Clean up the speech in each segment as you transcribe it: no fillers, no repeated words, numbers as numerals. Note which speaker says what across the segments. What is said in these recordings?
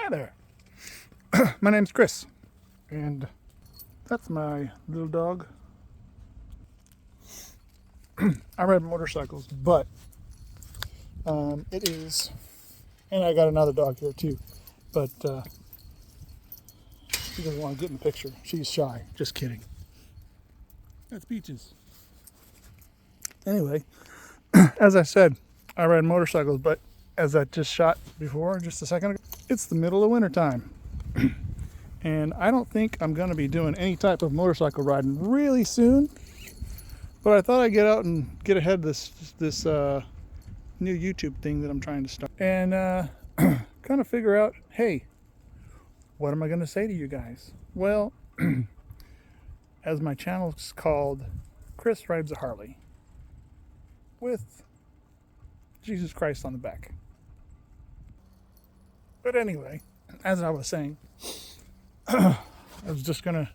Speaker 1: Hi there. My name's Chris, and that's my little dog. I ride motorcycles, but it is, and I got another dog here too, but she doesn't want to get in the picture. She's shy. Just kidding. That's Peaches. Anyway, as I said, I ride motorcycles, but as I just shot before, just a second ago, it's the middle of winter time. And I don't think I'm going to be doing any type of motorcycle riding really soon. But I thought I'd get out and get ahead of this new YouTube thing that I'm trying to start. And kind of figure out, hey, what am I going to say to you guys? Well, as my channel is called Chris Rides a Harley with Jesus Christ on the back. But anyway, as I was saying, I was just going to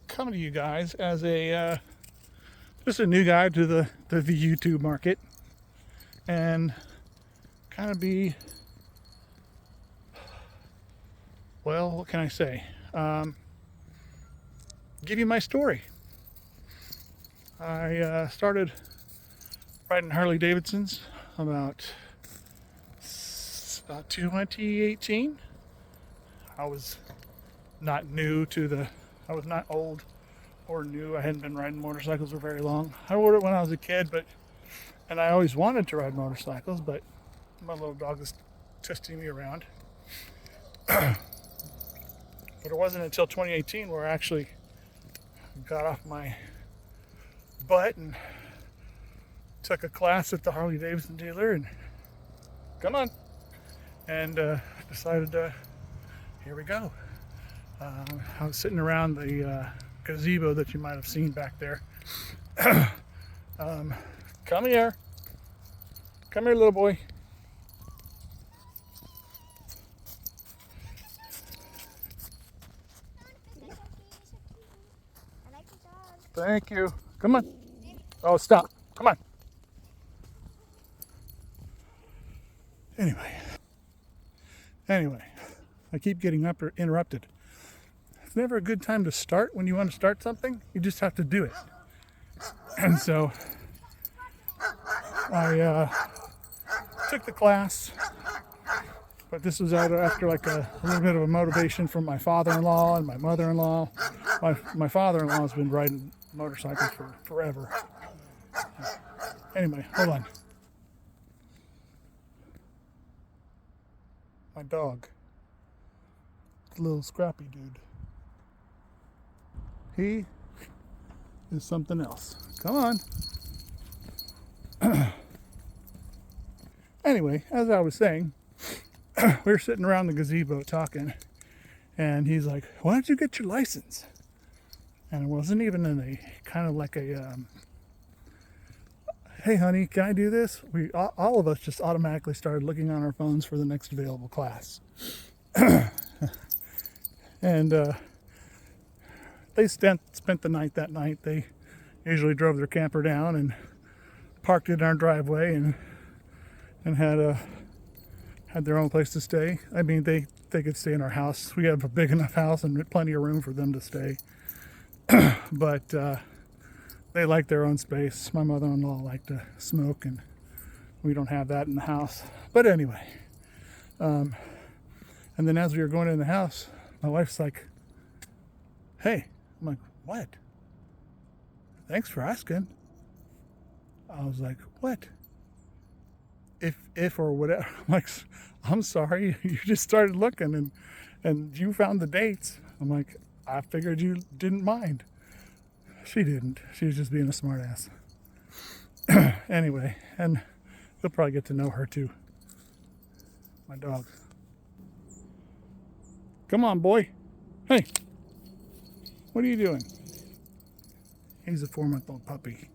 Speaker 1: come to you guys as a just a new guy to the YouTube market and kind of be, well, what can I say? Give you my story. I started riding Harley Davidsons about 2018. I was not I was not old or new. I hadn't been riding motorcycles for very long. I rode it when I was a kid, and I always wanted to ride motorcycles, but my little dog was twisting me around. But it wasn't until 2018 where I actually got off my butt and took a class at the Harley Davidson dealer and decided here we go. I was sitting around the gazebo that you might have seen back there. Come here, little boy. Thank you. Come on. Oh, stop. Come on. Anyway, I keep getting interrupted. It's never a good time to start when you want to start something. You just have to do it. And so I took the class, but this was after like a little bit of a motivation from my father-in-law and my mother-in-law. My father-in-law has been riding motorcycles for forever. Anyway, hold on. My dog, the little scrappy dude. He is something else. Come on. Anyway, as I was saying, we were sitting around the gazebo talking, and he's like, "Why don't you get your license?" And it wasn't even in a kind of like a, "Hey, honey, can I do this?" All of us just automatically started looking on our phones for the next available class. And they spent the night that night. They usually drove their camper down and parked it in our driveway and had their own place to stay. I mean, they could stay in our house. We have a big enough house and plenty of room for them to stay. But they like their own space. My mother-in-law liked to smoke, and we don't have that in the house. But anyway, and then as we were going in the house, my wife's like, "Hey." I'm like, "What?" "Thanks for asking." I was like, "What?" If or whatever. I'm like, "I'm sorry, you just started looking and you found the dates." I'm like, "I figured you didn't mind." She didn't. She was just being a smart ass. Anyway, and you'll probably get to know her too. My dog. Come on, boy. Hey. What are you doing? He's a 4-month-old puppy.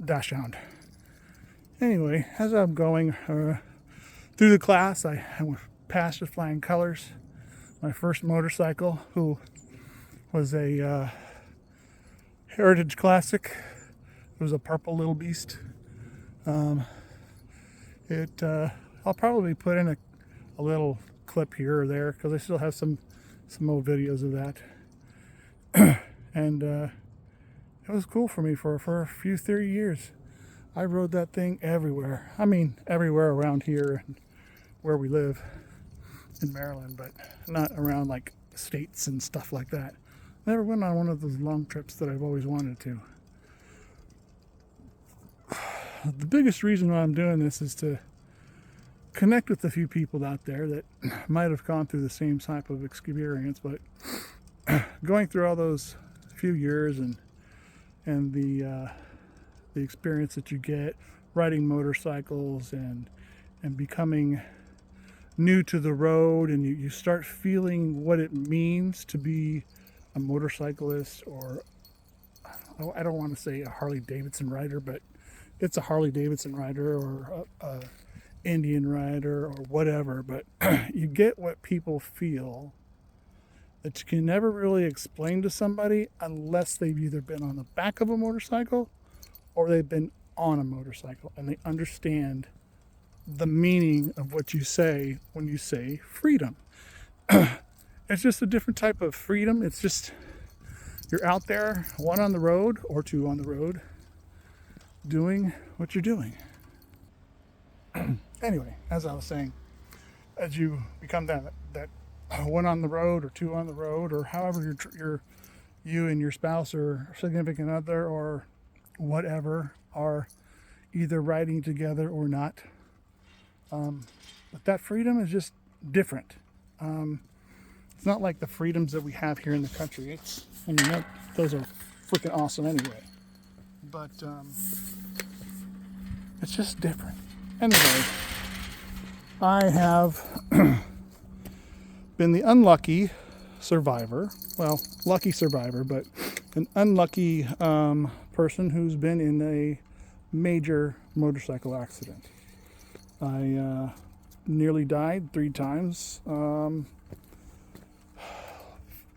Speaker 1: Dachshund. Anyway, as I'm going through the class, I passed with flying colors. My first motorcycle, who was a Heritage Classic. It was a purple little beast. I'll probably put in a little clip here or there because I still have some old videos of that. And it was cool for me for a few 30 years. I rode that thing everywhere. I mean, everywhere around here and where we live in Maryland, but not around like states and stuff like that. Never went on one of those long trips that I've always wanted to. The biggest reason why I'm doing this is to connect with a few people out there that might have gone through the same type of experience, but going through all those few years and the experience that you get riding motorcycles and becoming new to the road, and you start feeling what it means to be a motorcyclist, or I don't want to say a Harley Davidson rider, but it's a Harley Davidson rider or a Indian rider or whatever. But you get what people feel that you can never really explain to somebody unless they've either been on the back of a motorcycle or they've been on a motorcycle and they understand the meaning of what you say when you say freedom. It's just a different type of freedom. It's just you're out there, one on the road or two on the road, doing what you're doing. Anyway, as I was saying, as you become that one on the road or two on the road, or however you and your spouse or significant other or whatever are either riding together or not, but that freedom is just different. It's not like the freedoms that we have here in the country. Those are freaking awesome anyway. But it's just different. Anyway, I have been the unlucky survivor. Well, lucky survivor, but an unlucky person who's been in a major motorcycle accident. I nearly died 3 times. A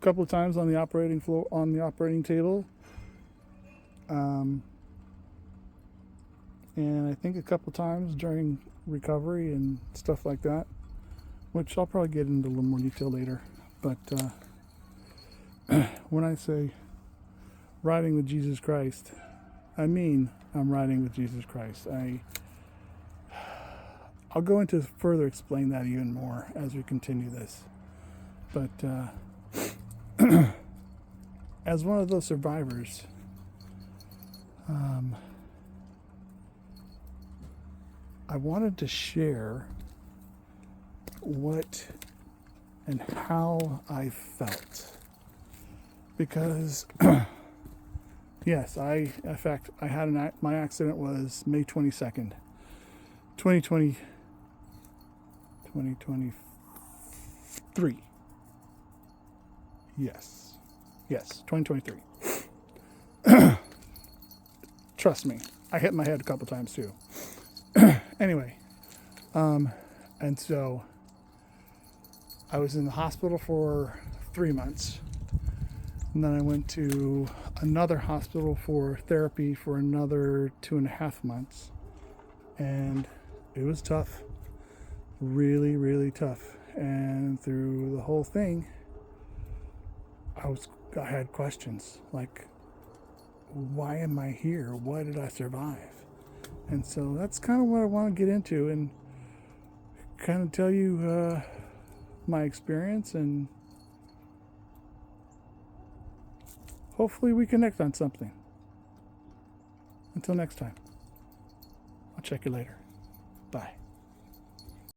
Speaker 1: couple of times on the operating floor, on the operating table, and I think a couple of times during recovery and stuff like that, which I'll probably get into a little more detail later. But when I say riding with Jesus Christ, I mean I'm riding with Jesus Christ. I'll go into further explain that even more as we continue this. But as one of those survivors, I wanted to share what and how I felt. Because, yes, in fact, I had my accident was May 22nd, 2023. Yes, 2023. Trust me, I hit my head a couple times too. Anyway, and so I was in the hospital for 3 months, and then I went to another hospital for therapy for another 2.5 months, and it was tough, really, really tough. And through the whole thing, I had questions like, why am I here? Why did I survive? And so that's kind of what I want to get into and kind of tell you my experience, and hopefully we connect on something. Until next time, I'll check you later. Bye.